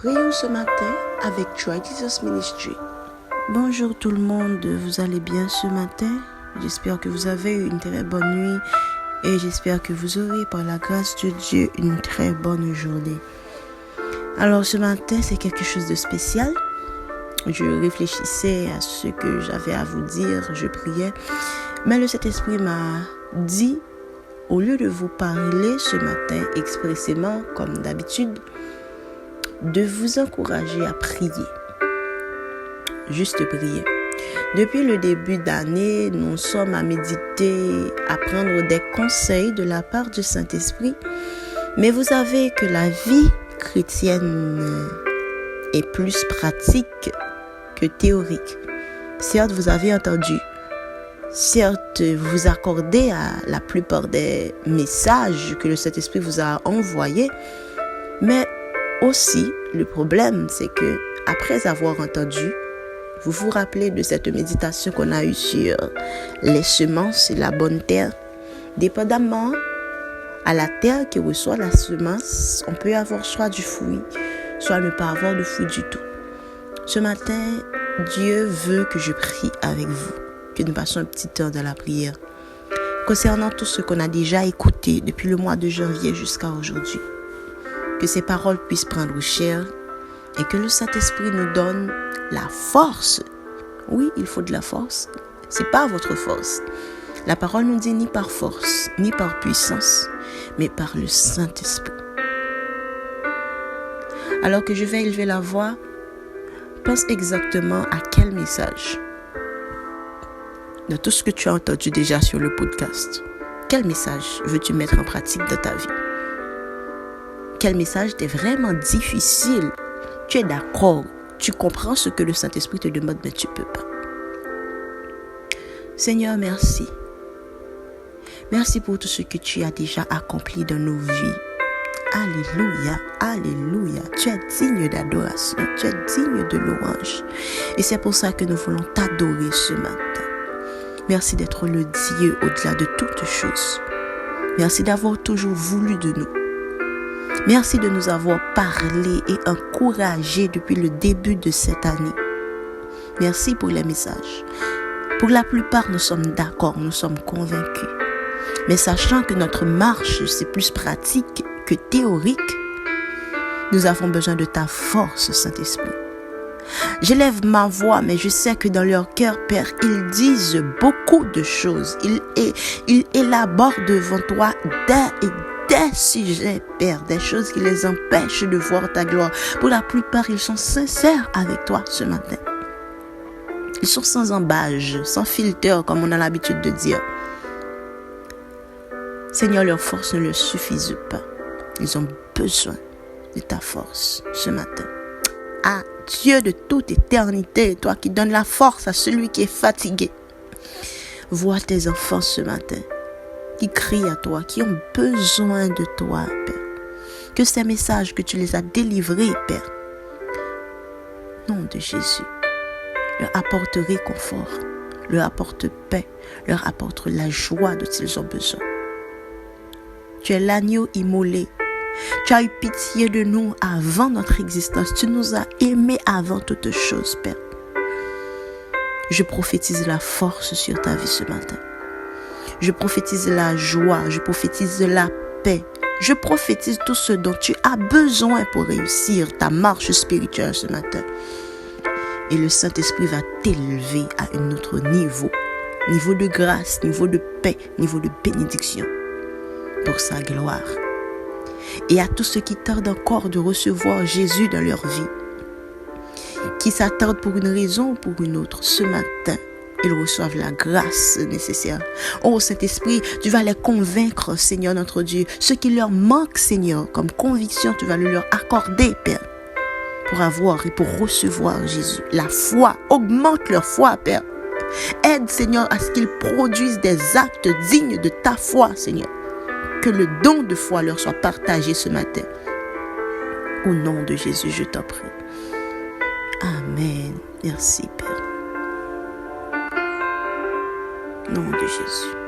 Prions ce matin avec Joy Jesus Ministry. Bonjour tout le monde, vous allez bien ce matin? J'espère que vous avez eu une très bonne nuit et j'espère que vous aurez par la grâce de Dieu une très bonne journée. Alors ce matin, c'est quelque chose de spécial. Je réfléchissais à ce que j'avais à vous dire, je priais, mais le Saint-Esprit m'a dit, au lieu de vous parler ce matin expressément comme d'habitude, de vous encourager à prier. Juste prier. Depuis le début d'année, nous sommes à méditer, à prendre des conseils de la part du Saint-Esprit. Mais vous savez que la vie chrétienne est plus pratique que théorique. Certes, vous avez entendu. Certes, vous vous accordez à la plupart des messages que le Saint-Esprit vous a envoyés. Mais aussi, le problème, c'est que après avoir entendu, vous vous rappelez de cette méditation qu'on a eue sur les semences et la bonne terre. Dépendamment à la terre qui reçoit la semence, on peut avoir soit du fruit, soit ne pas avoir de fruit du tout. Ce matin, Dieu veut que je prie avec vous, que nous passions un petit temps dans la prière, concernant tout ce qu'on a déjà écouté depuis le mois de janvier jusqu'à aujourd'hui. Que ces paroles puissent prendre chair et que le Saint-Esprit nous donne la force. Oui, il faut de la force. C'est pas votre force. La parole nous dit ni par force, ni par puissance, mais par le Saint-Esprit. Alors que je vais élever la voix, pense exactement à quel message, de tout ce que tu as entendu déjà sur le podcast, quel message veux-tu mettre en pratique dans ta vie? Quel message t'est vraiment difficile? Tu es d'accord, tu comprends ce que le Saint-Esprit te demande, mais tu ne peux pas. Seigneur, merci. Merci pour tout ce que tu as déjà accompli dans nos vies. Alléluia, alléluia. Tu es digne d'adoration, tu es digne de louange. Et c'est pour ça que nous voulons t'adorer ce matin. Merci d'être le Dieu au-delà de toutes choses. Merci d'avoir toujours voulu de nous. Merci de nous avoir parlé et encouragé depuis le début de cette année. Merci pour les messages. Pour la plupart, nous sommes d'accord, nous sommes convaincus. Mais sachant que notre marche, c'est plus pratique que théorique, nous avons besoin de ta force, Saint-Esprit. J'élève ma voix, mais je sais que dans leur cœur, Père, ils disent beaucoup de choses. Ils élaborent devant toi des sujets, Père, des choses qui les empêchent de voir ta gloire. Pour la plupart, ils sont sincères avec toi ce matin. Ils sont sans embâge, sans filtre, comme on a l'habitude de dire. Seigneur, leur force ne leur suffit pas. Ils ont besoin de ta force ce matin. Ah, Dieu de toute éternité, toi qui donnes la force à celui qui est fatigué. Vois tes enfants ce matin, qui crient à toi, qui ont besoin de toi, Père. Que ces messages que tu les as délivrés, Père, au nom de Jésus, leur apporte réconfort, leur apporte paix, leur apporte la joie dont ils ont besoin. Tu es l'agneau immolé. Tu as eu pitié de nous avant notre existence. Tu nous as aimés avant toutes choses, Père. Je prophétise la force sur ta vie ce matin. Je prophétise la joie, je prophétise la paix. Je prophétise tout ce dont tu as besoin pour réussir ta marche spirituelle ce matin. Et le Saint-Esprit va t'élever à un autre niveau. Niveau de grâce, niveau de paix, niveau de bénédiction. Pour sa gloire. Et à tous ceux qui tardent encore de recevoir Jésus dans leur vie, qui s'attardent pour une raison ou pour une autre, ce matin, ils reçoivent la grâce nécessaire. Oh Saint-Esprit, tu vas les convaincre, Seigneur notre Dieu. Ce qui leur manque, Seigneur, comme conviction, tu vas le leur accorder, Père, pour avoir et pour recevoir Jésus. La foi, augmente leur foi, Père. Aide, Seigneur, à ce qu'ils produisent des actes dignes de ta foi, Seigneur. Que le don de foi leur soit partagé ce matin. Au nom de Jésus, je t'en prie. Amen. Merci, Père. Au nom de Jésus.